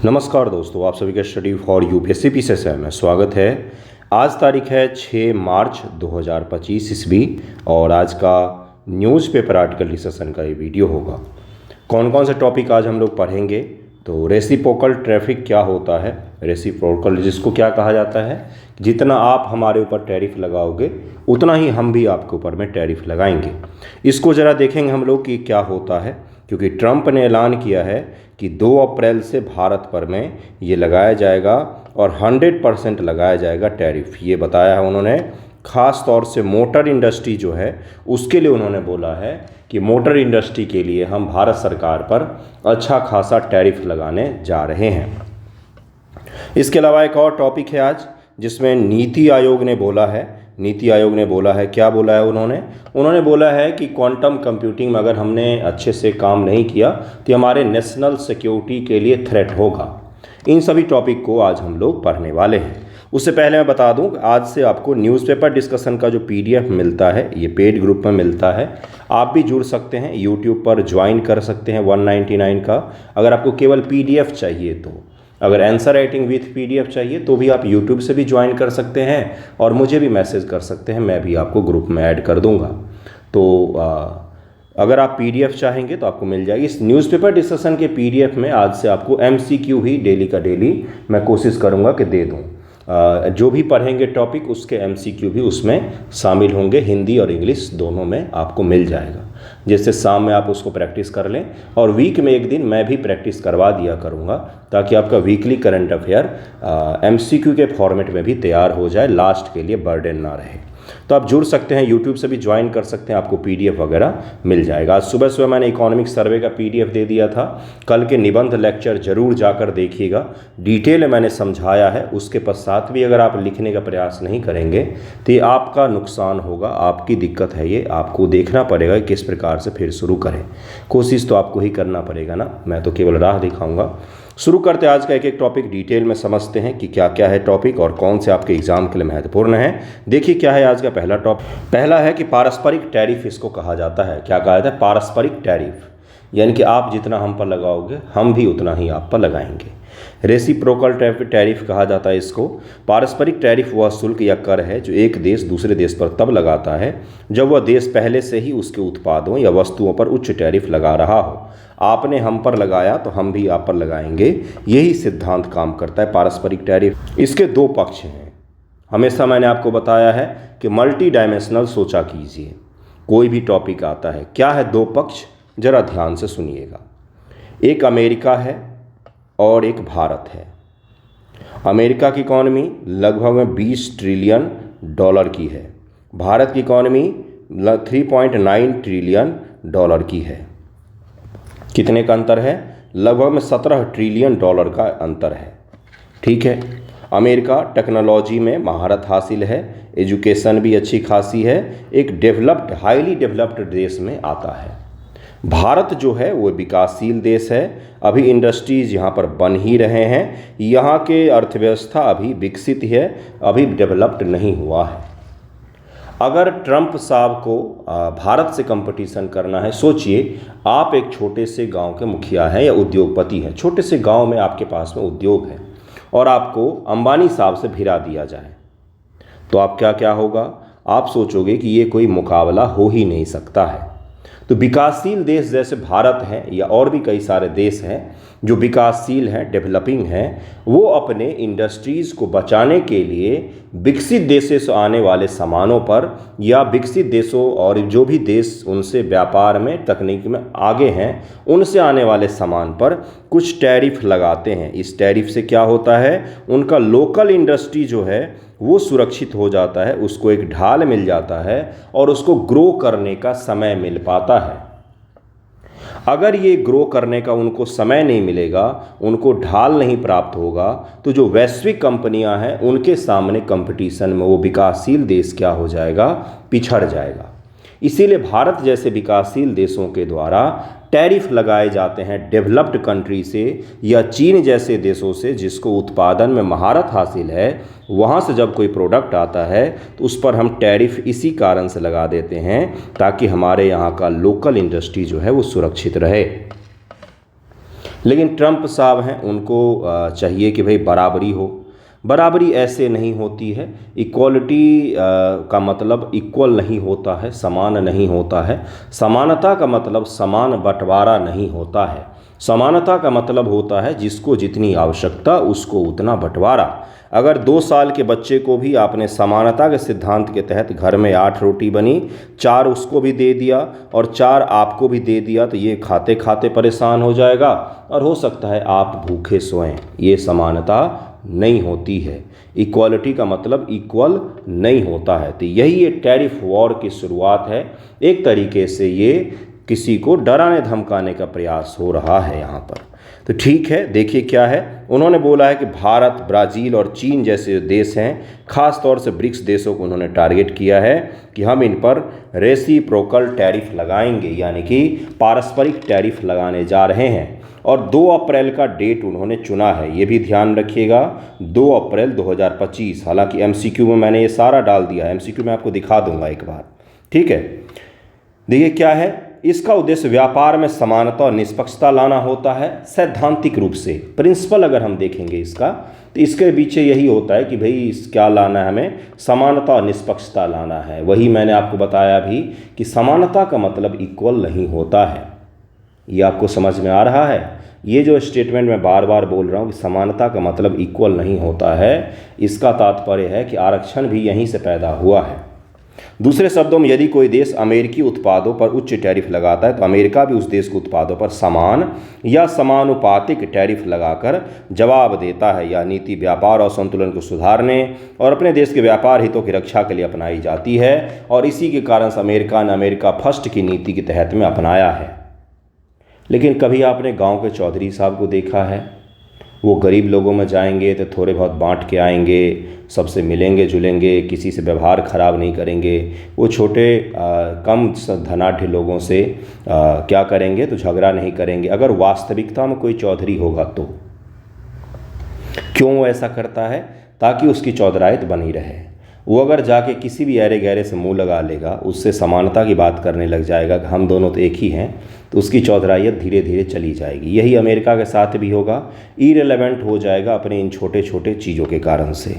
नमस्कार दोस्तों, आप सभी का स्टडी फॉर यूपीएससी पीसीएस में स्वागत है। आज तारीख है 6 मार्च 2025 ईस्वी और आज का न्यूज़पेपर आर्टिकल डिस्कशन का ये वीडियो होगा। कौन कौन से टॉपिक आज हम लोग पढ़ेंगे तो रेसिप्रोकल टैरिफ क्या होता है, रेसिप्रोकल जिसको क्या कहा जाता है, जितना आप हमारे ऊपर टैरिफ लगाओगे उतना ही हम भी आपके ऊपर में टैरिफ लगाएंगे। इसको ज़रा देखेंगे हम लोग कि क्या होता है, क्योंकि ट्रंप ने ऐलान किया है कि 2 अप्रैल से भारत पर में ये लगाया जाएगा और 100% लगाया जाएगा टैरिफ, ये बताया है उन्होंने। ख़ास तौर से मोटर इंडस्ट्री जो है उसके लिए उन्होंने बोला है कि मोटर इंडस्ट्री के लिए हम भारत सरकार पर अच्छा खासा टैरिफ लगाने जा रहे हैं। इसके अलावा एक और टॉपिक है आज जिसमें नीति आयोग ने बोला है। नीति आयोग ने बोला है, क्या बोला है उन्होंने बोला है कि क्वांटम कंप्यूटिंग में अगर हमने अच्छे से काम नहीं किया तो हमारे नेशनल सिक्योरिटी के लिए थ्रेट होगा। इन सभी टॉपिक को आज हम लोग पढ़ने वाले हैं। उससे पहले मैं बता दूं, आज से आपको न्यूज़पेपर डिस्कशन का जो पीडीएफ मिलता है ये पेड ग्रुप में मिलता है। आप भी जुड़ सकते हैं, यूट्यूब पर ज्वाइन कर सकते हैं 199 का। अगर आपको केवल पीडीएफ चाहिए तो, अगर आंसर राइटिंग विथ पीडीएफ चाहिए तो भी आप यूट्यूब से भी ज्वाइन कर सकते हैं और मुझे भी मैसेज कर सकते हैं, मैं भी आपको ग्रुप में ऐड कर दूंगा। तो अगर आप पीडीएफ चाहेंगे तो आपको मिल जाएगी। इस न्यूज़पेपर डिस्कशन के पीडीएफ में आज से आपको एमसीक्यू ही डेली का डेली मैं कोशिश करूंगा कि दे दूं। जो भी पढ़ेंगे टॉपिक उसके एमसीक्यू भी उसमें शामिल होंगे, हिंदी और इंग्लिश दोनों में आपको मिल जाएगा। जैसे शाम में आप उसको प्रैक्टिस कर लें और वीक में एक दिन मैं भी प्रैक्टिस करवा दिया करूँगा ताकि आपका वीकली करंट अफेयर एमसीक्यू के फॉर्मेट में भी तैयार हो जाए, लास्ट के लिए बर्डन ना रहे। तो आप जुड़ सकते हैं, यूट्यूब से भी ज्वाइन कर सकते हैं, आपको पीडीएफ वगैरह मिल जाएगा। आज सुबह सुबह मैंने इकोनॉमिक सर्वे का पीडीएफ दे दिया था। कल के निबंध लेक्चर जरूर जाकर देखिएगा, डिटेल मैंने समझाया है। उसके पश्चात भी अगर आप लिखने का प्रयास नहीं करेंगे तो ये आपका नुकसान होगा, आपकी दिक्कत है। ये आपको देखना पड़ेगा किस प्रकार से फिर शुरू करें। कोशिश तो आपको ही करना पड़ेगा ना, मैं तो केवल राह दिखाऊंगा। शुरू करते आज का एक एक टॉपिक डिटेल में समझते हैं कि क्या क्या है टॉपिक और कौन से आपके एग्जाम के लिए महत्वपूर्ण है। देखिए क्या है आज का पहला टॉपिक। पहला है कि पारस्परिक टैरिफ इसको कहा जाता है। क्या कहा जाता है? पारस्परिक टैरिफ, यानी कि आप जितना हम पर लगाओगे हम भी उतना ही आप पर लगाएंगे। रेसिप्रोकल टैरिफ कहा जाता है इसको। पारस्परिक टैरिफ वह शुल्क या कर है जो एक देश दूसरे देश पर तब लगाता है जब वह देश पहले से ही उसके उत्पादों या वस्तुओं पर उच्च टैरिफ लगा रहा हो। आपने हम पर लगाया तो हम भी आप पर लगाएंगे, यही सिद्धांत काम करता है पारस्परिक टैरिफ। इसके दो पक्ष हैं। हमेशा मैंने आपको बताया है कि मल्टी डायमेंशनल सोचा कीजिए, कोई भी टॉपिक आता है। क्या है दो पक्ष, जरा ध्यान से सुनिएगा। एक अमेरिका है और एक भारत है। अमेरिका की इकॉनमी लगभग में 20 ट्रिलियन डॉलर की है। भारत की इकॉनमी 3.9 ट्रिलियन डॉलर की है। कितने का अंतर है? लगभग में 17 ट्रिलियन डॉलर का अंतर है। ठीक है। अमेरिका टेक्नोलॉजी में महारत हासिल है, एजुकेशन भी अच्छी खासी है, एक डेवलप्ड हाईली डेवलप्ड देश में आता है। भारत जो है वो विकासशील देश है, अभी इंडस्ट्रीज यहाँ पर बन ही रहे हैं, यहाँ के अर्थव्यवस्था अभी विकसित है, अभी डेवलप्ड नहीं हुआ है। अगर ट्रंप साहब को भारत से कंपटीशन करना है, सोचिए आप एक छोटे से गांव के मुखिया हैं या उद्योगपति हैं, छोटे से गांव में आपके पास में उद्योग है और आपको अंबानी साहब से भिड़ा दिया जाए तो आप क्या होगा? आप सोचोगे कि ये कोई मुकाबला हो ही नहीं सकता है। तो विकासशील देश जैसे भारत है या और भी कई सारे देश हैं जो विकासशील हैं, डेवलपिंग हैं, वो अपने इंडस्ट्रीज़ को बचाने के लिए विकसित देशों से आने वाले सामानों पर या विकसित देशों और जो भी देश उनसे व्यापार में तकनीक में आगे हैं उनसे आने वाले सामान पर कुछ टैरिफ लगाते हैं। इस टैरिफ से क्या होता है? उनका लोकल इंडस्ट्री जो है वो सुरक्षित हो जाता है, उसको एक ढाल मिल जाता है और उसको ग्रो करने का समय मिल पाता है। अगर ये ग्रो करने का उनको समय नहीं मिलेगा, उनको ढाल नहीं प्राप्त होगा, तो जो वैश्विक कंपनियां हैं उनके सामने कंपटीशन में वो विकासशील देश क्या हो जाएगा? पिछड़ जाएगा। इसीलिए भारत जैसे विकासशील देशों के द्वारा टैरिफ लगाए जाते हैं डेवलप्ड कंट्री से या चीन जैसे देशों से जिसको उत्पादन में महारत हासिल है। वहाँ से जब कोई प्रोडक्ट आता है तो उस पर हम टैरिफ इसी कारण से लगा देते हैं ताकि हमारे यहाँ का लोकल इंडस्ट्री जो है वो सुरक्षित रहे। लेकिन ट्रंप साहब हैं, उनको चाहिए कि भाई बराबरी हो। बराबरी ऐसे नहीं होती है। इक्वालिटी का मतलब इक्वल नहीं होता है, समान नहीं होता है। समानता का मतलब समान बंटवारा नहीं होता है। समानता का मतलब होता है जिसको जितनी आवश्यकता उसको उतना बंटवारा। अगर 2 साल के बच्चे को भी आपने समानता के सिद्धांत के तहत घर में 8 रोटी बनी, 4 उसको भी दे दिया और 4 आपको भी दे दिया, तो ये खाते खाते परेशान हो जाएगा और हो सकता है आप भूखे सोएं। ये समानता नहीं होती है। इक्वालिटी का मतलब इक्वल नहीं होता है। तो यही ये टैरिफ वॉर की शुरुआत है। एक तरीके से ये किसी को डराने धमकाने का प्रयास हो रहा है यहाँ पर। तो ठीक है, देखिए क्या है। उन्होंने बोला है कि भारत, ब्राज़ील और चीन जैसे देश हैं, ख़ास तौर से ब्रिक्स देशों को उन्होंने टारगेट किया है कि हम इन पर रेसिप्रोकल टैरिफ लगाएंगे, यानी कि पारस्परिक टैरिफ लगाने जा रहे हैं। और 2 अप्रैल का डेट उन्होंने चुना है, ये भी ध्यान रखिएगा, 2 अप्रैल 2025। हालांकि एमसीक्यू में मैंने ये सारा डाल दिया है, एमसीक्यू में आपको दिखा दूंगा एक बार, ठीक है। देखिए क्या है, इसका उद्देश्य व्यापार में समानता और निष्पक्षता लाना होता है। सैद्धांतिक रूप से प्रिंसिपल अगर हम देखेंगे इसका, तो इसके पीछे यही होता है कि भाई क्या लाना है, हमें समानता और निष्पक्षता लाना है। वही मैंने आपको बताया भी कि समानता का मतलब इक्वल नहीं होता है। ये आपको समझ में आ रहा है? ये जो स्टेटमेंट मैं बार बार बोल रहा हूँ कि समानता का मतलब इक्वल नहीं होता है, इसका तात्पर्य है कि आरक्षण भी यहीं से पैदा हुआ है। दूसरे शब्दों में, यदि कोई देश अमेरिकी उत्पादों पर उच्च टैरिफ लगाता है तो अमेरिका भी उस देश के उत्पादों पर समान या समानुपातिक टैरिफ लगाकर जवाब देता है। यह नीति व्यापार असंतुलन को सुधारने और अपने देश के व्यापार हितों की रक्षा के लिए अपनाई जाती है और इसी के कारण से अमेरिका ने अमेरिका फर्स्ट की नीति के तहत में अपनाया है। लेकिन कभी आपने गाँव के चौधरी साहब को देखा है? वो गरीब लोगों में जाएंगे तो थोड़े बहुत बांट के आएंगे, सबसे मिलेंगे जुलेंगे, किसी से व्यवहार खराब नहीं करेंगे। वो छोटे कम धनाढ़ लोगों से क्या करेंगे, तो झगड़ा नहीं करेंगे। अगर वास्तविकता में कोई चौधरी होगा तो क्यों वो ऐसा करता है? ताकि उसकी चौधराइत बनी रहे। वो अगर जाके किसी भी ऐरे गहरे से मुंह लगा लेगा, उससे समानता की बात करने लग जाएगा कि हम दोनों तो एक ही हैं, तो उसकी चौधराइत धीरे धीरे चली जाएगी। यही अमेरिका के साथ भी होगा, इरेलेवेंट हो जाएगा अपने इन छोटे छोटे चीज़ों के कारण से।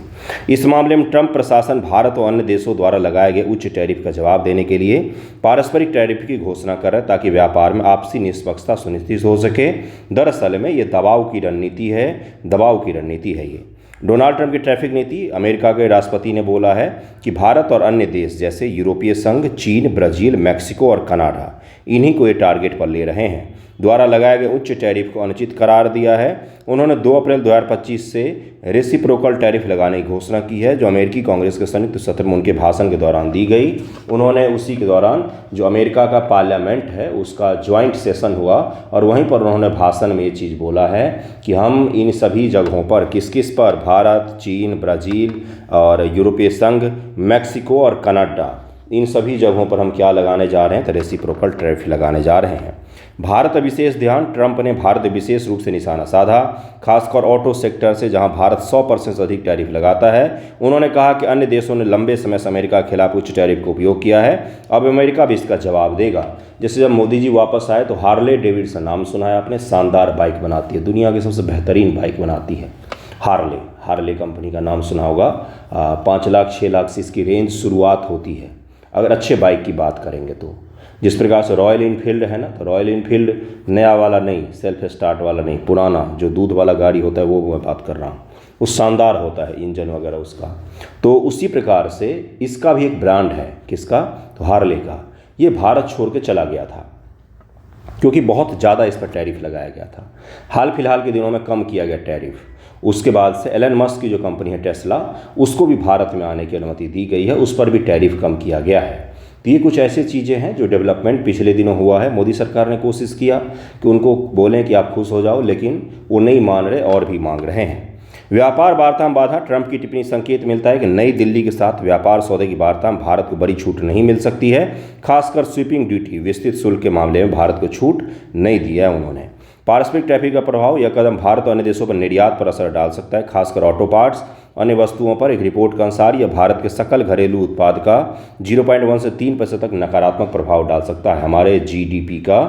इस मामले में ट्रंप प्रशासन भारत और अन्य देशों द्वारा लगाए गए उच्च टैरिफ का जवाब देने के लिए पारस्परिक टैरिफ की घोषणा कर रहा है, ताकि व्यापार में आपसी निष्पक्षता सुनिश्चित हो सके। दरअसल में ये दबाव की रणनीति है ये। डोनाल्ड ट्रंप की ट्रैफिक नीति, अमेरिका के राष्ट्रपति ने बोला है कि भारत और अन्य देश जैसे यूरोपीय संघ, चीन, ब्राज़ील, मैक्सिको और कनाडा, इन्हीं को ये टारगेट पर ले रहे हैं, द्वारा लगाए गए उच्च टैरिफ को अनुचित करार दिया है। उन्होंने 2 अप्रैल 2025 से रेसिप्रोकल टैरिफ लगाने की घोषणा की है, जो अमेरिकी कांग्रेस के संयुक्त सत्र में उनके भाषण के दौरान दी गई। उन्होंने उसी के दौरान जो अमेरिका का पार्लियामेंट है उसका ज्वाइंट सेशन हुआ और वहीं पर उन्होंने भाषण में ये चीज़ बोला है कि हम इन सभी जगहों पर किस किस पर, भारत, चीन, ब्राज़ील और यूरोपीय संघ, मैक्सिको और कनाडा, इन सभी जगहों पर हम क्या लगाने जा रहे हैं, तो रेसिप्रोकल टैरिफ लगाने जा रहे हैं। भारत विशेष ध्यान, ट्रंप ने भारत विशेष रूप से निशाना साधा, खासकर ऑटो सेक्टर से, जहां भारत 100% से अधिक टैरिफ लगाता है। उन्होंने कहा कि अन्य देशों ने लंबे समय से अमेरिका के खिलाफ उच्च टैरिफ का उपयोग किया है, अब अमेरिका भी इसका जवाब देगा। जैसे जब मोदी जी वापस आए तो हार्ले डेविडसन, नाम सुना है आपने, शानदार बाइक बनाती है, दुनिया की सबसे बेहतरीन बाइक बनाती है हार्ले कंपनी का नाम सुना होगा। 5 लाख 6 लाख से इसकी रेंज शुरुआत होती है अगर अच्छे बाइक की बात करेंगे तो। जिस प्रकार से रॉयल इनफील्ड है ना, तो रॉयल इनफील्ड नया वाला नहीं, सेल्फ स्टार्ट वाला नहीं, पुराना जो दूध वाला गाड़ी होता है वो मैं बात कर रहा हूँ, वो शानदार होता है इंजन वगैरह उसका। तो उसी प्रकार से इसका भी एक ब्रांड है, किसका, तो हार्ले का। ये भारत छोड़ के चला गया था क्योंकि बहुत ज़्यादा इस पर टैरिफ लगाया गया था। हाल फिलहाल के दिनों में कम किया गया टैरिफ। उसके बाद से एलन मस्क की जो कंपनी है टेस्ला, उसको भी भारत में आने की अनुमति दी गई है, उस पर भी टैरिफ कम किया गया है। तो ये कुछ ऐसी चीज़ें हैं जो डेवलपमेंट पिछले दिनों हुआ है। मोदी सरकार ने कोशिश किया कि उनको बोलें कि आप खुश हो जाओ, लेकिन वो नहीं मान रहे और भी मांग रहे हैं। व्यापार वार्ता में बाधा, ट्रंप की टिप्पणी संकेत मिलता है कि नई दिल्ली के साथ व्यापार सौदे की वार्ता में भारत को बड़ी छूट नहीं मिल सकती है। खासकर स्वीपिंग ड्यूटी, विस्तृत शुल्क के मामले में भारत को छूट नहीं दिया है उन्होंने। पारस्परिक टैरिफ का प्रभाव, यह कदम भारत और अन्य देशों पर निर्यात पर असर डाल सकता है, खासकर ऑटो पार्ट्स, अन्य वस्तुओं पर। एक रिपोर्ट के अनुसार यह भारत के सकल घरेलू उत्पाद का 0.1 से 3% तक नकारात्मक प्रभाव डाल सकता है, हमारे GDP का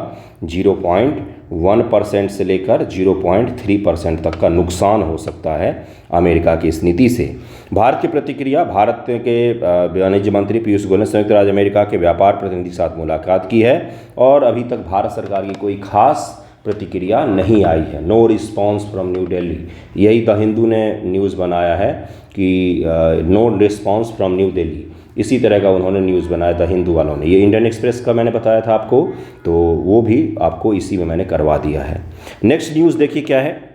0.1 1% से लेकर 0.3% तक का नुकसान हो सकता है अमेरिका की इस नीति से। भारत की प्रतिक्रिया। भारत के वाणिज्य मंत्री पीयूष गोयल ने संयुक्त राज्य अमेरिका के व्यापार प्रतिनिधि के साथ मुलाकात की है और अभी तक भारत सरकार की कोई खास प्रतिक्रिया नहीं आई है। No response from New Delhi, यही द हिंदू ने न्यूज़ बनाया है कि no response from New Delhi, इसी तरह का उन्होंने न्यूज़ बनाया था हिंदू वालों ने। ये इंडियन एक्सप्रेस का मैंने बताया था आपको, तो वो भी आपको इसी में मैंने करवा दिया है। नेक्स्ट न्यूज़ देखिए क्या है।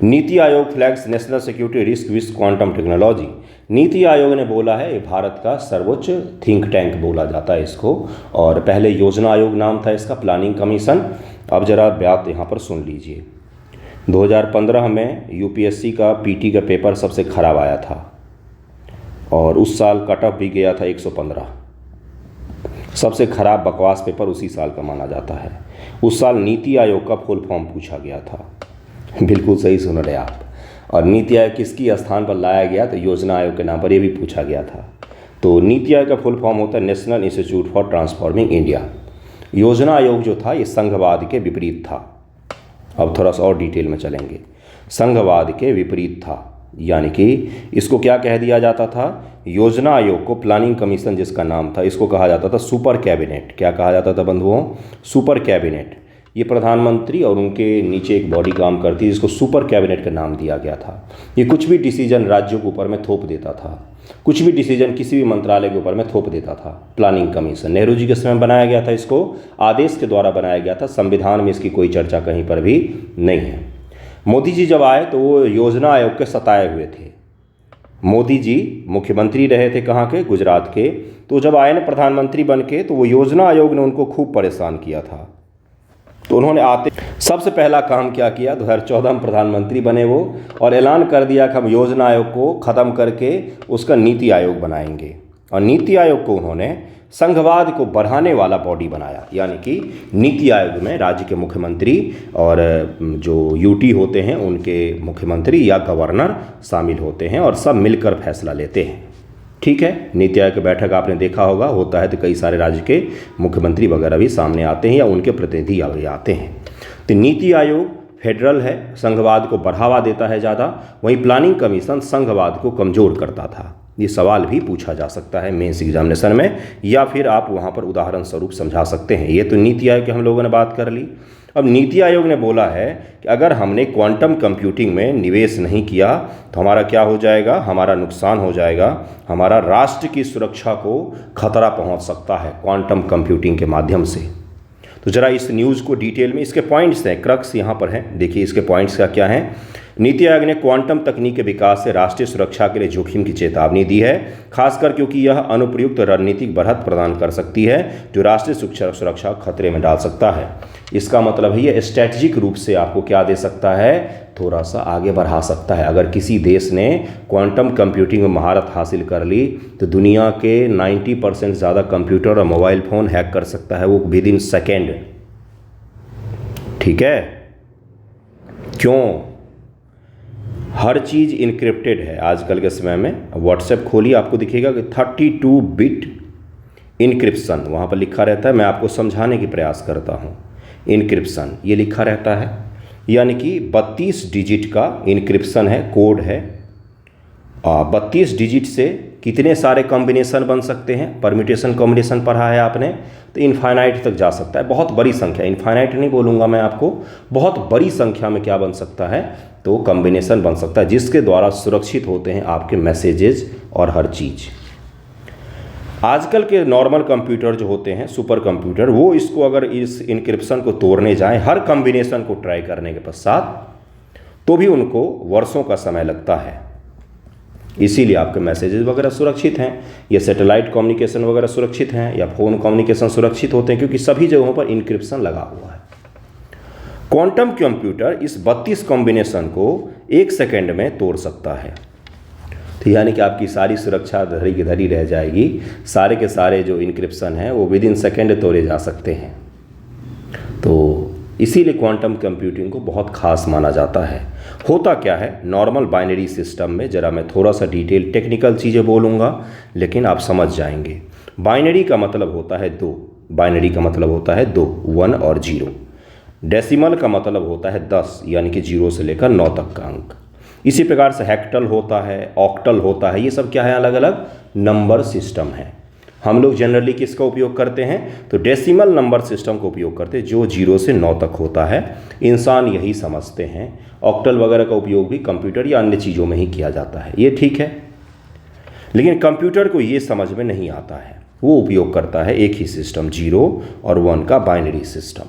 NITI Aayog flags national security risk with quantum technology. NITI Aayog ने बोला है, ये भारत का सर्वोच्च थिंक टैंक बोला जाता है इसको, और पहले योजना आयोग नाम था इसका, प्लानिंग कमीशन। अब जरा बात यहाँ पर सुन लीजिए। 2015 में यूपीएससी का पीटी का पेपर सबसे खराब आया था और उस साल कट ऑफ भी गया था 115। सबसे खराब बकवास पेपर उसी साल का माना जाता है। उस साल नीति आयोग का फुल फॉर्म पूछा गया था। बिल्कुल सही सुन रहे आप। और नीति आयोग किसकी स्थान पर लाया गया, तो योजना आयोग के नाम पर ये भी पूछा गया था। तो नीति आयोग का फुल फॉर्म होता है national institute for transforming India. योजना आयोग जो था ये संघवाद के विपरीत था। अब थोड़ा सा और डिटेल में चलेंगे। संघवाद के विपरीत था, यानी कि इसको क्या कह दिया जाता था, योजना आयोग को, प्लानिंग कमीशन जिसका नाम था, इसको कहा जाता था सुपर कैबिनेट। क्या कहा जाता था बंधुओं, सुपर कैबिनेट। ये प्रधानमंत्री और उनके नीचे एक बॉडी काम करती है जिसको सुपर कैबिनेट का नाम दिया गया था। ये कुछ भी डिसीजन राज्यों के ऊपर में थोप देता था, कुछ भी डिसीजन किसी भी मंत्रालय के ऊपर में थोप देता था। प्लानिंग कमीशन नेहरू जी के समय बनाया गया था, इसको आदेश के द्वारा बनाया गया था। संविधान में इसकी कोई चर्चा कहीं पर भी नहीं है। मोदी जी जब आए तो वो योजना आयोग के सताए हुए थे। मोदी जी मुख्यमंत्री रहे थे कहाँ के, गुजरात के। तो जब आए ना प्रधानमंत्री बन के, तो वो योजना आयोग ने उनको खूब परेशान किया था। तो उन्होंने आते सबसे पहला काम क्या किया, 2014 में प्रधानमंत्री बने वो, और ऐलान कर दिया कि हम योजना आयोग को ख़त्म करके उसका नीति आयोग बनाएंगे। और नीति आयोग को उन्होंने संघवाद को बढ़ाने वाला बॉडी बनाया, यानी कि नीति आयोग में राज्य के मुख्यमंत्री और जो यूटी होते हैं उनके मुख्यमंत्री या गवर्नर शामिल होते हैं और सब मिलकर फैसला लेते हैं। ठीक है, नीति आयोग की बैठक आपने देखा होगा, होता है तो कई सारे राज्य के मुख्यमंत्री वगैरह भी सामने आते हैं या उनके प्रतिनिधि आते हैं। तो नीति आयोग फेडरल है, संघवाद को बढ़ावा देता है ज़्यादा, वहीं प्लानिंग कमीशन संघवाद को कमज़ोर करता था। ये सवाल भी पूछा जा सकता है मेंस एग्जामिनेशन में, या फिर आप वहाँ पर उदाहरण स्वरूप समझा सकते हैं। ये तो नीति आयोग की हम लोगों ने बात कर ली। अब नीति आयोग ने बोला है कि अगर हमने क्वांटम कंप्यूटिंग में निवेश नहीं किया तो हमारा क्या हो जाएगा, हमारा नुकसान हो जाएगा, हमारा राष्ट्र की सुरक्षा को खतरा पहुंच सकता है क्वांटम कंप्यूटिंग के माध्यम से। तो ज़रा इस न्यूज़ को डिटेल में, इसके पॉइंट्स हैं, क्रक्स यहाँ पर हैं, देखिए इसके पॉइंट्स क्या हैं। नीति आयोग ने क्वांटम तकनीक के विकास से राष्ट्रीय सुरक्षा के लिए जोखिम की चेतावनी दी है, खासकर क्योंकि यह अनुप्रयुक्त रणनीतिक बढ़त प्रदान कर सकती है जो राष्ट्रीय सुरक्षा खतरे में डाल सकता है। इसका मतलब है ये स्ट्रैटेजिक रूप से आपको क्या दे सकता है, थोड़ा सा आगे बढ़ा सकता है। अगर किसी देश ने क्वांटम कंप्यूटिंग में महारत हासिल कर ली तो दुनिया के 90% ज़्यादा कंप्यूटर और मोबाइल फ़ोन हैक कर सकता है वो विद इन सेकेंड। ठीक है, क्यों, हर चीज़ इनक्रिप्टेड है आजकल के समय में। व्हाट्सएप खोलिए, आपको दिखेगा कि 32 बिट इनक्रिप्शन वहाँ पर लिखा रहता है। मैं आपको समझाने की प्रयास करता हूँ। इनक्रिप्शन ये लिखा रहता है, यानी कि 32 डिजिट का इनक्रिप्शन है, कोड है। 32 डिजिट से कितने सारे कॉम्बिनेशन बन सकते हैं, परम्यूटेशन कॉम्बिनेशन पढ़ा है आपने, तो इनफाइनाइट तक जा सकता है। बहुत बड़ी संख्या, इनफाइनाइट नहीं बोलूँगा मैं आपको, बहुत बड़ी संख्या में क्या बन सकता है, तो कॉम्बिनेशन बन सकता है जिसके द्वारा सुरक्षित होते हैं आपके मैसेजेस और हर चीज़। आजकल के नॉर्मल कंप्यूटर जो होते हैं, सुपर कंप्यूटर, वो इसको अगर इस इनक्रिप्शन को तोड़ने जाएं हर कॉम्बिनेशन को ट्राई करने के पश्चात, तो भी उनको वर्षों का समय लगता है। इसीलिए आपके मैसेजेस वगैरह सुरक्षित हैं, या सैटेलाइट कम्युनिकेशन वगैरह सुरक्षित हैं, या फ़ोन कम्युनिकेशन सुरक्षित होते हैं, क्योंकि सभी जगहों पर इनक्रिप्शन लगा हुआ है। क्वांटम कंप्यूटर इस 32 कॉम्बिनेशन को 1 सेकेंड में तोड़ सकता है। तो यानी कि आपकी सारी सुरक्षा धरी की धरी रह जाएगी, सारे के सारे जो इनक्रिप्शन हैं वो विद इन सेकेंड तोड़े जा सकते हैं। तो इसीलिए क्वांटम कंप्यूटिंग को बहुत खास माना जाता है। होता क्या है नॉर्मल बाइनरी सिस्टम में, ज़रा मैं थोड़ा सा डिटेल टेक्निकल चीज़ें बोलूँगा लेकिन आप समझ जाएंगे। बाइनरी का मतलब होता है 2, बाइनरी का मतलब होता है 2, 1 और 0। डेसिमल का मतलब होता है 10, यानी कि 0 से लेकर 9 तक का अंक। इसी प्रकार से हेक्टल होता है, ऑक्टल होता है, ये सब क्या है, अलग अलग नंबर सिस्टम है। हम लोग जनरली किसका उपयोग करते हैं, तो डेसिमल नंबर सिस्टम का उपयोग करते हैं, जो 0 से 9 तक होता है। इंसान यही समझते हैं। ऑक्टल वगैरह का उपयोग भी कंप्यूटर या अन्य चीज़ों में ही किया जाता है, ये ठीक है। लेकिन कंप्यूटर को ये समझ में नहीं आता है, वो उपयोग करता है एक ही सिस्टम 0 और 1 का बाइनरी सिस्टम,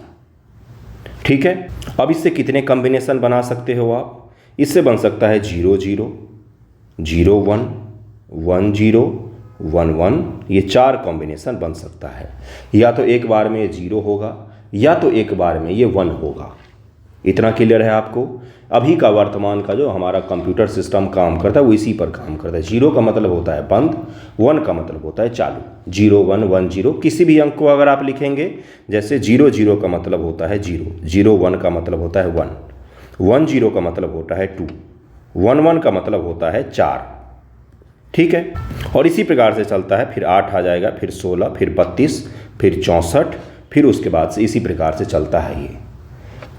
ठीक है। अब इससे कितने कॉम्बिनेशन बना सकते हो आप? इससे बन सकता है 0 0 0 1 1 0 1 1, ये 4 कॉम्बिनेशन बन सकता है। या तो एक बार में ये 0 होगा, या तो एक बार में ये 1 होगा। इतना क्लियर है आपको? अभी का वर्तमान का जो हमारा कंप्यूटर सिस्टम काम करता है वो इसी पर काम करता है। 0 का मतलब होता है बंद, 1 का मतलब होता है चालू। 0 1 1 0, किसी भी अंक को अगर आप लिखेंगे, जैसे 0 0 का मतलब होता है 0, 0 1 का मतलब होता है 1, 1 0 का मतलब होता है 2, 1 1 का मतलब होता है 4, ठीक है। और इसी प्रकार से चलता है, फिर 8 आ जाएगा, फिर 16, फिर 32, फिर 64, फिर उसके बाद से इसी प्रकार से चलता है ये,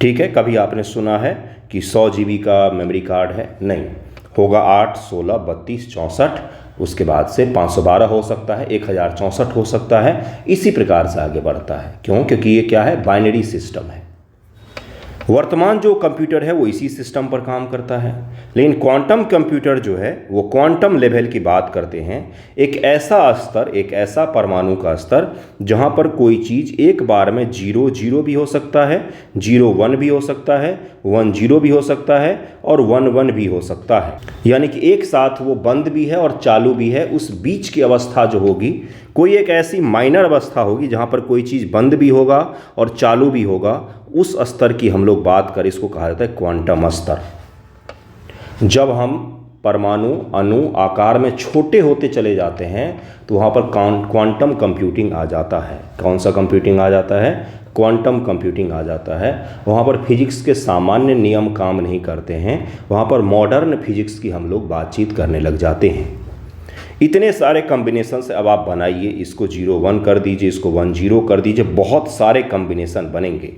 ठीक है। कभी आपने सुना है कि 100 GB का मेमोरी कार्ड है? नहीं, होगा 8 16 32 64, उसके बाद से 512 हो सकता है, 1064 हो सकता है। इसी प्रकार से आगे बढ़ता है। क्यों? क्योंकि ये क्या है, बाइनरी सिस्टम है। वर्तमान जो कंप्यूटर है वो इसी सिस्टम पर काम करता है। लेकिन क्वांटम कंप्यूटर जो है वो क्वांटम लेवल की बात करते हैं। एक ऐसा स्तर, एक ऐसा परमाणु का स्तर जहां पर कोई चीज़ एक बार में 0 0 भी हो सकता है, 0 1 भी हो सकता है, 1 0 भी हो सकता है और 1 1 भी हो सकता है। यानी कि एक साथ वो बंद भी है और चालू भी है। उस बीच की अवस्था जो होगी, कोई एक ऐसी माइनर अवस्था होगी जहाँ पर कोई चीज़ बंद भी होगा और चालू भी होगा। उस स्तर की हम लोग बात करें, इसको कहा जाता है क्वांटम स्तर। जब हम परमाणु अणु आकार में छोटे होते चले जाते हैं तो वहाँ पर क्वांटम कंप्यूटिंग आ जाता है। कौन सा कंप्यूटिंग आ जाता है? क्वांटम कंप्यूटिंग आ जाता है। वहाँ पर फिजिक्स के सामान्य नियम काम नहीं करते हैं, वहाँ पर मॉडर्न फिजिक्स की हम लोग बातचीत करने लग जाते हैं। इतने सारे कॉम्बिनेशन से अब आप बनाइए, इसको 0 1 कर दीजिए, इसको 1 0 कर दीजिए, बहुत सारे कॉम्बिनेशन बनेंगे।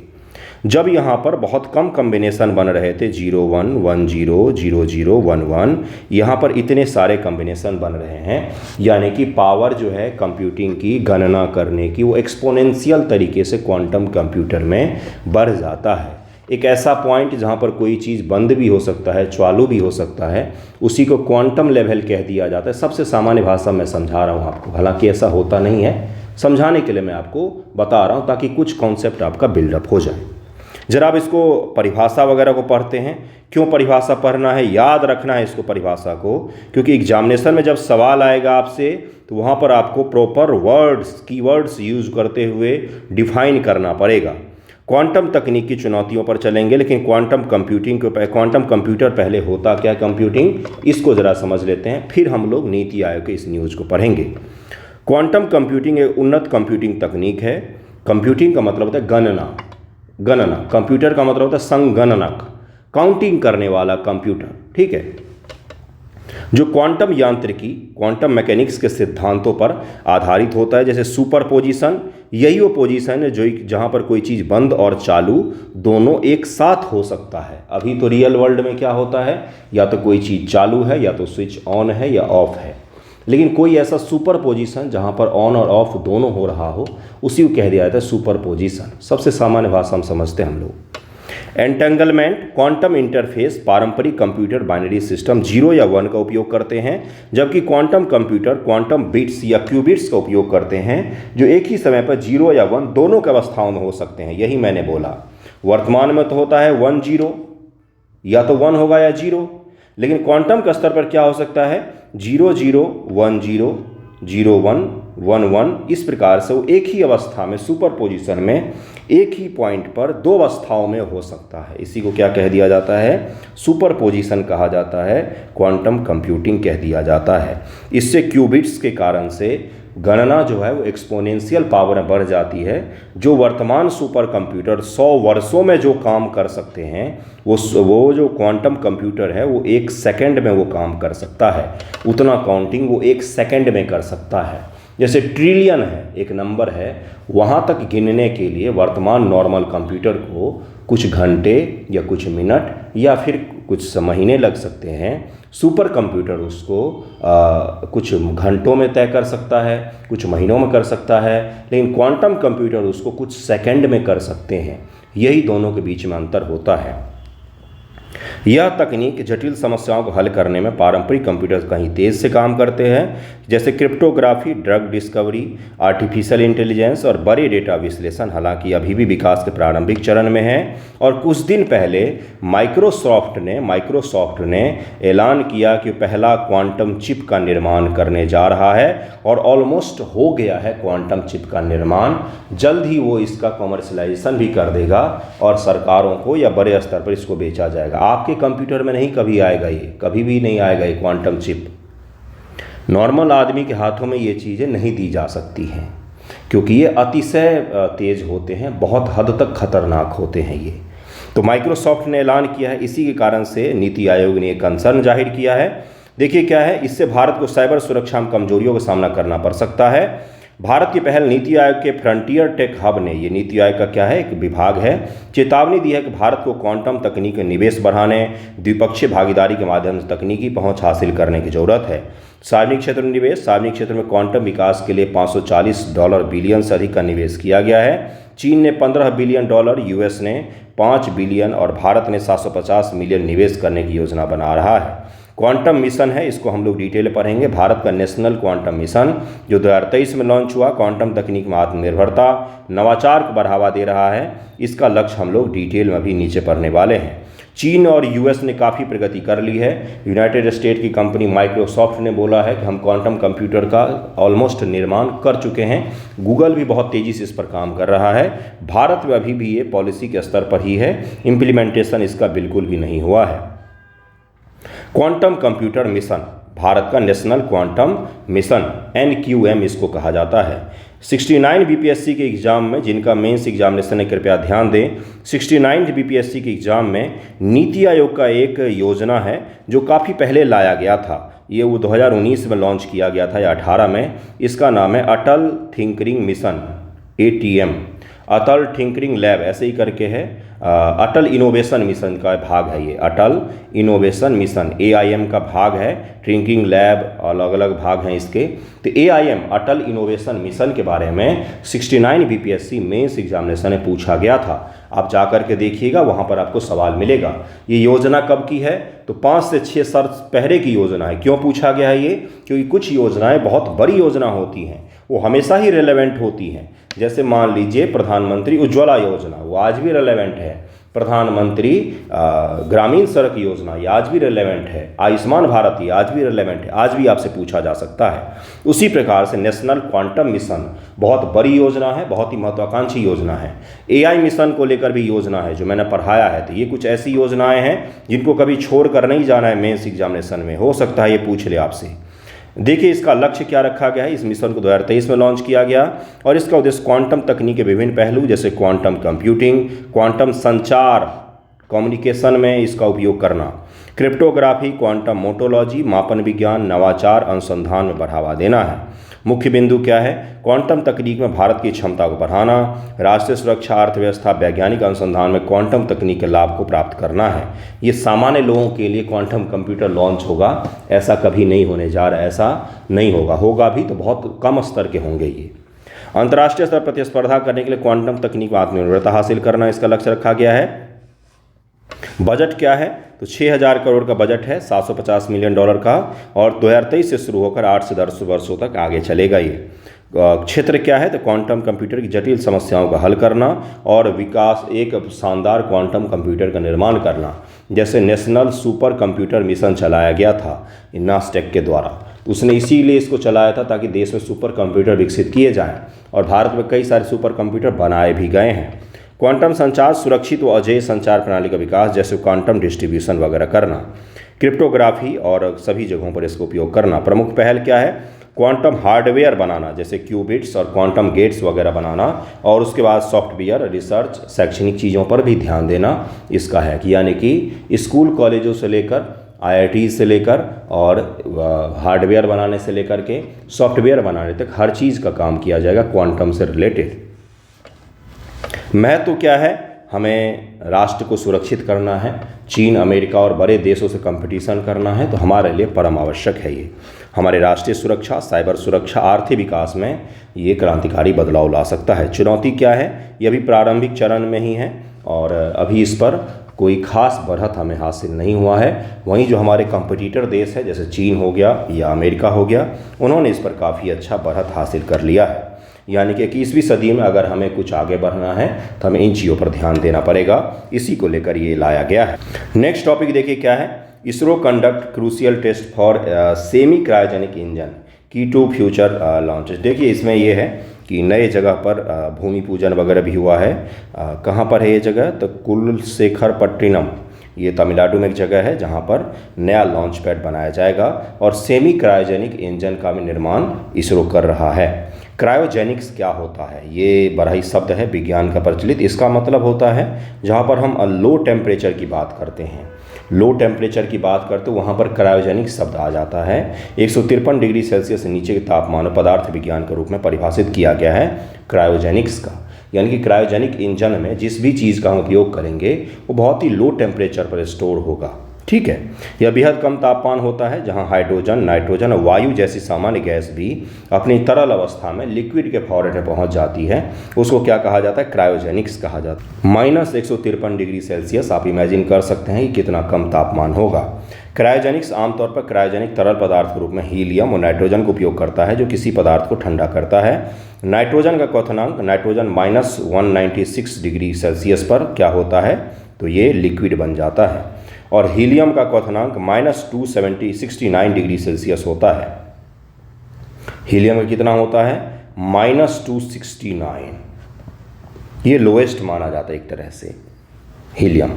जब यहाँ पर बहुत कम कॉम्बिनेशन बन रहे थे, 0 1 1 0 0 0 1 1, यहाँ पर इतने सारे कॉम्बिनेशन बन रहे हैं। यानी कि पावर जो है कंप्यूटिंग की, गणना करने की, वो एक्सपोनेंशियल तरीके से क्वांटम कंप्यूटर में बढ़ जाता है। एक ऐसा पॉइंट जहाँ पर कोई चीज़ बंद भी हो सकता है, चालू भी हो सकता है, उसी को क्वांटम लेवल कह दिया जाता है। सबसे सामान्य भाषा में समझा रहा हूँ आपको, हालांकि ऐसा होता नहीं है, समझाने के लिए मैं आपको बता रहा हूँ ताकि कुछ कॉन्सेप्ट आपका बिल्डअप हो जाए। जरा आप इसको परिभाषा वगैरह को पढ़ते हैं। क्यों परिभाषा पढ़ना है, याद रखना है इसको परिभाषा को, क्योंकि एग्जामिनेशन में जब सवाल आएगा आपसे तो वहाँ पर आपको प्रॉपर वर्ड्स, कीवर्ड्स यूज करते हुए डिफाइन करना पड़ेगा। क्वांटम तकनीक की चुनौतियों पर चलेंगे, लेकिन क्वांटम कंप्यूटिंग को, क्वांटम कंप्यूटर पहले होता क्या कंप्यूटिंग, इसको ज़रा समझ लेते हैं, फिर हम लोग नीति आयोग के इस न्यूज़ को पढ़ेंगे। क्वांटम कंप्यूटिंग एक उन्नत कंप्यूटिंग तकनीक है। कंप्यूटिंग का मतलब होता है गणना, गणना। कंप्यूटर का मतलब होता है संगणनक, काउंटिंग करने वाला कंप्यूटर, ठीक है। जो क्वांटम यांत्रिकी, क्वांटम मैकेनिक्स के सिद्धांतों पर आधारित होता है। जैसे सुपर पोजिशन, यही वो पोजीशन है जो जहाँ पर कोई चीज़ बंद और चालू दोनों एक साथ हो सकता है। अभी तो रियल वर्ल्ड में क्या होता है, या तो कोई चीज़ चालू है, या तो स्विच ऑन है या ऑफ है, लेकिन कोई ऐसा सुपर पोजीशन जहाँ पर ऑन और ऑफ दोनों हो रहा हो, उसी को कह दिया जाता है सुपर पोजीशन। सबसे सामान्य भाषा में समझते हैं हम लोग। एंटेंगलमेंट, क्वांटम इंटरफेस, पारंपरिक कंप्यूटर बाइनरी सिस्टम 0 या 1 का उपयोग करते हैं, जबकि क्वांटम कंप्यूटर क्वांटम बिट्स या क्यूबिट्स का उपयोग करते हैं, जो एक ही समय पर 0 या 1 दोनों की अवस्थाओं में हो सकते हैं। यही मैंने बोला। वर्तमान में तो होता है 1 0, या तो 1 होगा या 0, लेकिन क्वांटम के स्तर पर क्या हो सकता है, 0 0 1 0 0 1 1 1, इस प्रकार से वो एक ही अवस्था में, सुपर पोजीशन में, एक ही पॉइंट पर दो अवस्थाओं में हो सकता है। इसी को क्या कह दिया जाता है, सुपर पोजीशन कहा जाता है, क्वांटम कंप्यूटिंग कह दिया जाता है। इससे क्यूबिट्स के कारण से गणना जो है वो एक्सपोनेंशियल पावर में बढ़ जाती है। जो वर्तमान सुपर कंप्यूटर 100 वर्षों में जो काम कर सकते हैं, वो जो क्वांटम कंप्यूटर है वो 1 सेकंड में वो काम कर सकता है। उतना काउंटिंग वो 1 सेकंड में कर सकता है। जैसे ट्रिलियन है, एक नंबर है, वहाँ तक गिनने के लिए वर्तमान नॉर्मल कंप्यूटर को कुछ घंटे या कुछ मिनट या फिर कुछ महीने लग सकते हैं। सुपर कंप्यूटर उसको कुछ घंटों में तय कर सकता है, कुछ महीनों में कर सकता है, लेकिन क्वांटम कंप्यूटर उसको कुछ सेकंड में कर सकते हैं। यही दोनों के बीच में अंतर होता है। यह तकनीक जटिल समस्याओं को हल करने में पारंपरिक कंप्यूटर कहीं तेज से काम करते हैं, जैसे cryptography, drug discovery, artificial intelligence और बड़े डेटा विश्लेषण हालांकि अभी भी विकास के प्रारंभिक चरण में हैं। और कुछ दिन पहले माइक्रोसॉफ्ट ने ऐलान किया कि पहला क्वांटम चिप का निर्माण करने जा रहा है और ऑलमोस्ट हो गया है क्वांटम चिप का निर्माण। जल्द ही वो इसका कमर्शलाइजेशन भी कर देगा और सरकारों को या बड़े स्तर पर इसको बेचा जाएगा। आपके कंप्यूटर में नहीं कभी आएगा, ये कभी भी नहीं आएगा ये क्वांटम चिप। नॉर्मल आदमी के हाथों में ये चीज़ें नहीं दी जा सकती हैं क्योंकि ये अतिशय तेज होते हैं, बहुत हद तक खतरनाक होते हैं ये। तो माइक्रोसॉफ्ट ने ऐलान किया है, इसी के कारण से नीति आयोग ने एक कंसर्न जाहिर किया है। देखिए क्या है, इससे भारत को साइबर सुरक्षा में कमजोरियों का सामना करना पड़ सकता है। भारत की पहल नीति आयोग के फ्रंटियर टेक हब ने, ये नीति आयोग का क्या है, एक विभाग है, चेतावनी दी है कि भारत को क्वांटम तकनीक में निवेश बढ़ाने, द्विपक्षीय भागीदारी के माध्यम से तकनीकी पहुंच हासिल करने की जरूरत है। सार्वजनिक क्षेत्र में निवेश, सार्वजनिक क्षेत्र में क्वांटम विकास के लिए $540 बिलियन से अधिक का निवेश किया गया है। चीन ने $15 बिलियन, यूएस ने $5 बिलियन और भारत ने 750 मिलियन निवेश करने की योजना बना रहा है। क्वांटम मिशन है, इसको हम लोग डिटेल पढ़ेंगे। भारत का नेशनल क्वांटम मिशन जो 2023 में लॉन्च हुआ, क्वांटम तकनीक में आत्मनिर्भरता, नवाचार को बढ़ावा दे रहा है। इसका लक्ष्य हम लोग डिटेल में अभी नीचे पढ़ने वाले हैं। चीन और यूएस ने काफ़ी प्रगति कर ली है। यूनाइटेड स्टेट की कंपनी माइक्रोसॉफ्ट ने बोला है कि हम क्वांटम कंप्यूटर का ऑलमोस्ट निर्माण कर चुके हैं। गूगल भी बहुत तेज़ी से इस पर काम कर रहा है। भारत में अभी भी ये पॉलिसी के स्तर पर ही है, इम्प्लीमेंटेशन इसका बिल्कुल भी नहीं हुआ है। क्वांटम कंप्यूटर मिशन, भारत का नेशनल क्वांटम मिशन, NQM इसको कहा जाता है। 69 बीपीएससी के एग्ज़ाम में, जिनका मेंस एग्जामिनेशन है कृपया ध्यान दें, 69 बीपीएससी के एग्ज़ाम में नीति आयोग का एक योजना है जो काफ़ी पहले लाया गया था। ये वो 2019 में लॉन्च किया गया था या 18 में। इसका नाम है अटल थिंकरिंग मिशन, ATM, अटल थिंकरिंग लैब ऐसे ही करके है। अटल इनोवेशन मिशन का भाग है ये, अटल इनोवेशन मिशन AIM का भाग है। थिंकिंग लैब अलग अलग भाग हैं इसके। तो AIM अटल इनोवेशन मिशन के बारे में 69 बीपीएससी मेंस एग्जामिनेशन में पूछा गया था। आप जा कर के देखिएगा, वहाँ पर आपको सवाल मिलेगा। ये योजना कब की है, तो 5 से 6 साल पहले की योजना है। क्यों पूछा गया है ये, क्योंकि कुछ योजनाएं बहुत बड़ी योजना होती हैं, वो हमेशा ही रेलेवेंट होती हैं। जैसे मान लीजिए प्रधानमंत्री उज्ज्वला योजना, वो आज भी रेलेवेंट है। प्रधानमंत्री ग्रामीण सड़क योजना, ये आज भी रेलेवेंट है। आयुष्मान भारत, ये आज भी रेलेवेंट है, आज भी आपसे पूछा जा सकता है। उसी प्रकार से नेशनल क्वांटम मिशन बहुत बड़ी योजना है, बहुत ही महत्वाकांक्षी योजना है। AI मिशन को लेकर भी योजना है जो मैंने पढ़ाया है। तो ये कुछ ऐसी योजनाएं हैं जिनको कभी छोड़ कर नहीं जाना है मेंस एग्जामिनेशन में, हो सकता है ये पूछ ले आपसे। देखिए इसका लक्ष्य क्या रखा गया है। इस मिशन को 2023 में लॉन्च किया गया और इसका उद्देश्य क्वांटम तकनीक के विभिन्न पहलू जैसे क्वांटम कंप्यूटिंग, क्वांटम संचार, कम्युनिकेशन में इसका उपयोग करना, क्रिप्टोग्राफी, क्वांटम मोटोलॉजी, मापन विज्ञान, नवाचार, अनुसंधान में बढ़ावा देना है। मुख्य बिंदु क्या है, क्वांटम तकनीक में भारत की क्षमता को बढ़ाना, राष्ट्रीय सुरक्षा, अर्थव्यवस्था, वैज्ञानिक अनुसंधान में क्वांटम तकनीक के लाभ को प्राप्त करना है। ये सामान्य लोगों के लिए क्वांटम कंप्यूटर लॉन्च होगा, ऐसा कभी नहीं होने जा रहा, ऐसा नहीं होगा, होगा भी तो बहुत कम स्तर के होंगे ये। अंतर्राष्ट्रीय स्तर पर प्रतिस्पर्धा करने के लिए क्वांटम तकनीक में आत्मनिर्भरता हासिल करना इसका लक्ष्य रखा गया है। बजट क्या है, तो 6000 करोड़ का बजट है, $750 मिलियन का, और 2023 से शुरू होकर 8 से 10 वर्षों तक आगे चलेगा ये। क्षेत्र क्या है, तो क्वांटम कंप्यूटर की जटिल समस्याओं का हल करना और विकास, एक शानदार क्वांटम कंप्यूटर का निर्माण करना। जैसे नेशनल सुपर कंप्यूटर मिशन चलाया गया था नासटेक के द्वारा, उसने इसीलिए इसको चलाया था ताकि देश में सुपर कंप्यूटर विकसित किए जाएँ, और भारत में कई सारे सुपर कंप्यूटर बनाए भी गए हैं। क्वांटम संचार, सुरक्षित व अजेय संचार प्रणाली का विकास जैसे क्वांटम डिस्ट्रीब्यूशन वगैरह करना, क्रिप्टोग्राफी और सभी जगहों पर इसका उपयोग करना। प्रमुख पहल क्या है, क्वांटम हार्डवेयर बनाना जैसे क्यूबिट्स और क्वांटम गेट्स वगैरह बनाना, और उसके बाद सॉफ्टवेयर, रिसर्च, शैक्षणिक चीज़ों पर भी ध्यान देना इसका है कि यानी कि स्कूल कॉलेजों से लेकर IIT से लेकर और हार्डवेयर बनाने से लेकर के सॉफ्टवेयर बनाने तक हर चीज़ का काम किया जाएगा क्वांटम से रिलेटेड। महत्व क्या है, हमें राष्ट्र को सुरक्षित करना है, चीन, अमेरिका और बड़े देशों से कंपटीशन करना है, तो हमारे लिए परम आवश्यक है ये। हमारे राष्ट्रीय सुरक्षा, साइबर सुरक्षा, आर्थिक विकास में ये क्रांतिकारी बदलाव ला सकता है। चुनौती क्या है? ये अभी प्रारंभिक चरण में ही है और अभी इस पर कोई खास बढ़त हमें हासिल नहीं हुआ है। वहीं जो हमारे कंपटीटर देश है जैसे चीन हो गया या अमेरिका हो गया, उन्होंने इस पर काफ़ी अच्छा बढ़त हासिल कर लिया है। यानी कि 21वीं सदी में अगर हमें कुछ आगे बढ़ना है तो हमें इन चीज़ों पर ध्यान देना पड़ेगा। इसी को लेकर ये लाया गया है। नेक्स्ट टॉपिक देखिए क्या है। ISRO conduct crucial test for semi cryogenic engine key to future launches. देखिए इसमें ये है कि नए जगह पर भूमि पूजन वगैरह भी हुआ है। कहाँ पर है ये जगह? तो कुलशेखरपट्टिनम, ये तमिलनाडु में एक जगह है जहाँ पर नया लॉन्च पैड बनाया जाएगा और सेमी क्रायोजेनिक इंजन का भी निर्माण इसरो कर रहा है। क्रायोजेनिक्स क्या होता है? ये बड़ा ही शब्द है विज्ञान का प्रचलित। इसका मतलब होता है जहाँ पर हम लो टेम्परेचर की बात करते हैं, लो टेम्परेचर की बात करते हो वहाँ पर क्रायोजेनिक शब्द आ जाता है। 153 डिग्री सेल्सियस से नीचे के तापमान और पदार्थ विज्ञान के रूप में परिभाषित किया गया है क्रायोजेनिक्स का। यानी कि क्रायोजेनिक इंजन में जिस भी चीज़ का हम उपयोग करेंगे वो बहुत ही लो टेम्परेचर पर स्टोर होगा। ठीक है, यह बेहद कम तापमान होता है जहां हाइड्रोजन, नाइट्रोजन और वायु जैसी सामान्य गैस भी अपनी तरल अवस्था में लिक्विड के फॉर्मेट में पहुंच जाती है। उसको क्या कहा जाता है? क्रायोजेनिक्स कहा जाता है। -153 डिग्री सेल्सियस आप इमेजिन कर सकते हैं कि कितना कम तापमान होगा। क्रायोजेनिक्स आमतौर पर क्रायोजेनिक तरल पदार्थ के रूप में हीलियम और नाइट्रोजन का उपयोग करता है जो किसी पदार्थ को ठंडा करता है। नाइट्रोजन का क्वथनांक, नाइट्रोजन -196 डिग्री सेल्सियस पर क्या होता है? तो ये लिक्विड बन जाता है। और हीलियम का क्वथनांक -269 डिग्री सेल्सियस होता है। हीलियम का कितना होता है? -269। ये लोएस्ट माना जाता है एक तरह से हीलियम।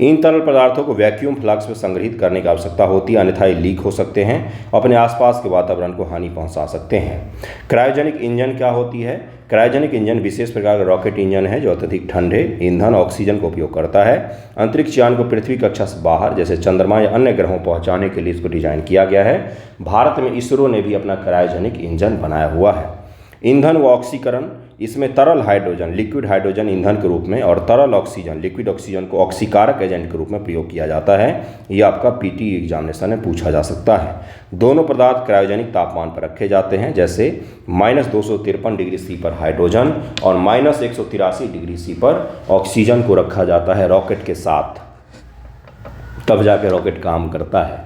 इन तरल पदार्थों को वैक्यूम फ्लक्स में संग्रहित करने की आवश्यकता होती है, अन्यथा ये लीक हो सकते हैं, अपने आसपास के वातावरण को हानि पहुंचा सकते हैं। क्रायोजेनिक इंजन क्या होती है? क्रायोजेनिक इंजन विशेष प्रकार का रॉकेट इंजन है जो अत्यधिक ठंडे ईंधन ऑक्सीजन का उपयोग करता है। अंतरिक्ष यान को पृथ्वी कक्षा से बाहर जैसे चंद्रमा या अन्य ग्रहों पहुंचाने के लिए इसको डिजाइन किया गया है। भारत में इसरो ने भी अपना क्रायोजेनिक इंजन बनाया हुआ है। ईंधन व ऑक्सीकरण, इसमें तरल हाइड्रोजन, लिक्विड हाइड्रोजन ईंधन के रूप में और तरल ऑक्सीजन, लिक्विड ऑक्सीजन को ऑक्सीकारक एजेंट के रूप में प्रयोग किया जाता है। यह आपका पीटी एग्जामिनेशन में पूछा जा सकता है। दोनों पदार्थ क्रायोजेनिक तापमान पर रखे जाते हैं, जैसे -253 डिग्री सी पर हाइड्रोजन और -183 डिग्री सी पर ऑक्सीजन को रखा जाता है रॉकेट के साथ, तब जाके रॉकेट काम करता है।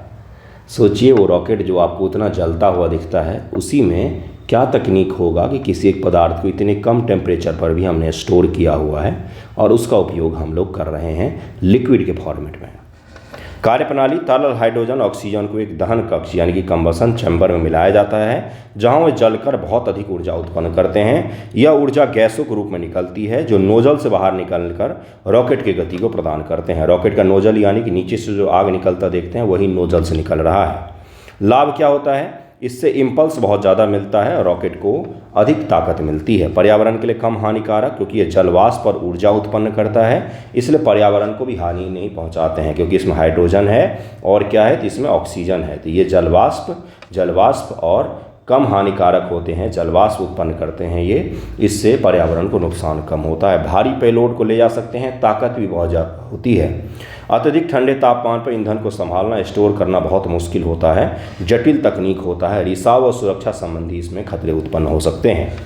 सोचिए वो रॉकेट जो आपको उतना जलता हुआ दिखता है, उसी में क्या तकनीक होगा कि किसी एक पदार्थ को इतने कम टेम्परेचर पर भी हमने स्टोर किया हुआ है और उसका उपयोग हम लोग कर रहे हैं लिक्विड के फॉर्मेट में। कार्यप्रणाली, तरल हाइड्रोजन ऑक्सीजन को एक दहन कक्ष यानी कि कंबसन चैम्बर में मिलाया जाता है जहां वे जलकर बहुत अधिक ऊर्जा उत्पन्न करते हैं। यह ऊर्जा गैसों के रूप में निकलती है जो नोजल से बाहर निकलकर रॉकेट की गति को प्रदान करते हैं। रॉकेट का नोजल यानी कि नीचे से जो आग निकलता देखते हैं वही नोजल से निकल रहा है। लाभ क्या होता है? इससे इम्पल्स बहुत ज़्यादा मिलता है और रॉकेट को अधिक ताकत मिलती है। पर्यावरण के लिए कम हानिकारक, क्योंकि ये जलवाष्प पर ऊर्जा उत्पन्न करता है, इसलिए पर्यावरण को भी हानि नहीं पहुंचाते हैं क्योंकि इसमें हाइड्रोजन है और क्या है तो इसमें ऑक्सीजन है। तो ये जलवाष्प और कम हानिकारक होते हैं, जलवाष्प उत्पन्न करते हैं ये, इससे पर्यावरण को नुकसान कम होता है। भारी पेलोड को ले जा सकते हैं, ताकत भी बहुत ज़्यादा होती है। अत्यधिक ठंडे तापमान पर ईंधन को संभालना, स्टोर करना बहुत मुश्किल होता है, जटिल तकनीक होता है। रिसाव और सुरक्षा संबंधी इसमें खतरे उत्पन्न हो सकते हैं।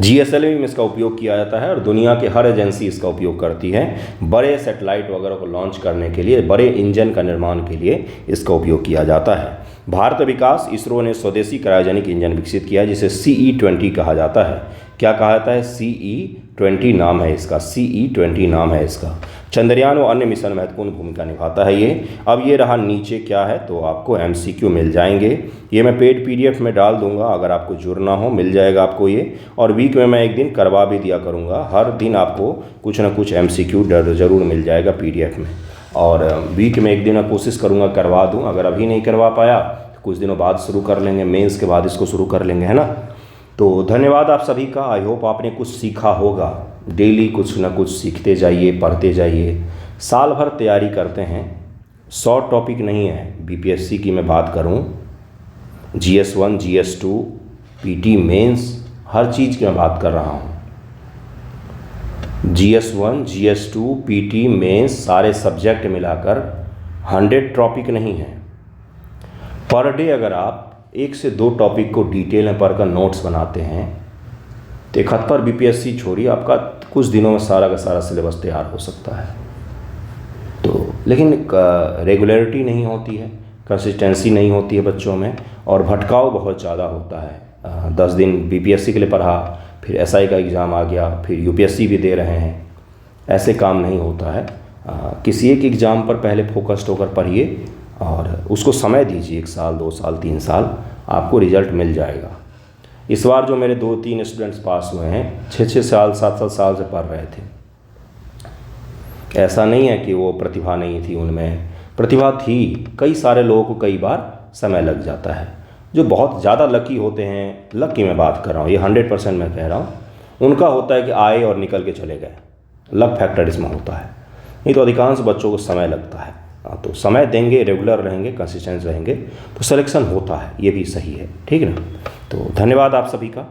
GSLV में इसका उपयोग किया जाता है और दुनिया के हर एजेंसी इसका उपयोग करती है। बड़े सैटेलाइट वगैरह को लॉन्च करने के लिए, बड़े इंजन का निर्माण के लिए इसका उपयोग किया जाता है। भारत विकास, इसरो ने स्वदेशी क्रायोजेनिक इंजन विकसित किया है जिसे CE-20 कहा जाता है। क्या कहा जाता है? CE-20 नाम है इसका, CE-20 नाम है इसका। चंद्रयान और अन्य मिशन महत्वपूर्ण भूमिका निभाता है ये। अब ये रहा नीचे क्या है तो आपको MCQ मिल जाएंगे, ये मैं पेड PDF में डाल दूंगा, अगर आपको जुड़ना हो मिल जाएगा आपको ये। और वीक में मैं एक दिन करवा भी दिया करूँगा, हर दिन आपको कुछ ना कुछ MCQ ज़रूर मिल जाएगा PDF में। और वीक में एक दिन मैं कोशिश करूँगा करवा दूँ, अगर अभी नहीं करवा पाया तो कुछ दिनों बाद शुरू कर लेंगे, मेंस के बाद इसको शुरू कर लेंगे, है ना। तो धन्यवाद आप सभी का। आई होप आपने कुछ सीखा होगा। डेली कुछ ना कुछ सीखते जाइए, पढ़ते जाइए। साल भर तैयारी करते हैं, शॉर्ट टॉपिक नहीं है। BPSC की मैं बात करूं, GS1, GS2, PT मेंस, हर चीज़ की मैं बात कर रहा हूं। GS1 GS2 PT मेंस सारे सब्जेक्ट मिलाकर 100 टॉपिक नहीं है। पर डे अगर आप 1 से 2 टॉपिक को डिटेल में पढ़कर नोट्स बनाते हैं तो 71 BPSC छोड़िए, आपका कुछ दिनों में सारा का सारा सिलेबस तैयार हो सकता है। तो लेकिन रेगुलरिटी नहीं होती है, कंसिस्टेंसी नहीं होती है बच्चों में, और भटकाव बहुत ज़्यादा होता है। 10 दिन BPSC के लिए पढ़ा, फिर SI का एग्ज़ाम आ गया, फिर UPSC भी दे रहे हैं, ऐसे काम नहीं होता है। किसी एक एग्ज़ाम पर पहले फोकस्ड होकर पढ़िए और उसको समय दीजिए, 1 साल 2 साल 3 साल, आपको रिजल्ट मिल जाएगा। इस बार जो मेरे 2-3 स्टूडेंट्स पास हुए हैं 6-6 साल 7-7 साल से पढ़ रहे थे। ऐसा नहीं है कि वो प्रतिभा नहीं थी, उनमें प्रतिभा थी। कई सारे लोगों को कई बार समय लग जाता है। जो बहुत ज़्यादा लकी होते हैं, लक की मैं बात कर रहा हूँ, ये 100% मैं कह रहा हूँ, उनका होता है कि आए और निकल के चले गए, लक फैक्टर इसमें होता है। नहीं तो अधिकांश बच्चों को समय लगता है। तो समय देंगे, रेगुलर रहेंगे, कंसिस्टेंट रहेंगे तो सिलेक्शन होता है, ये भी सही है। ठीक है ना। तो धन्यवाद आप सभी का।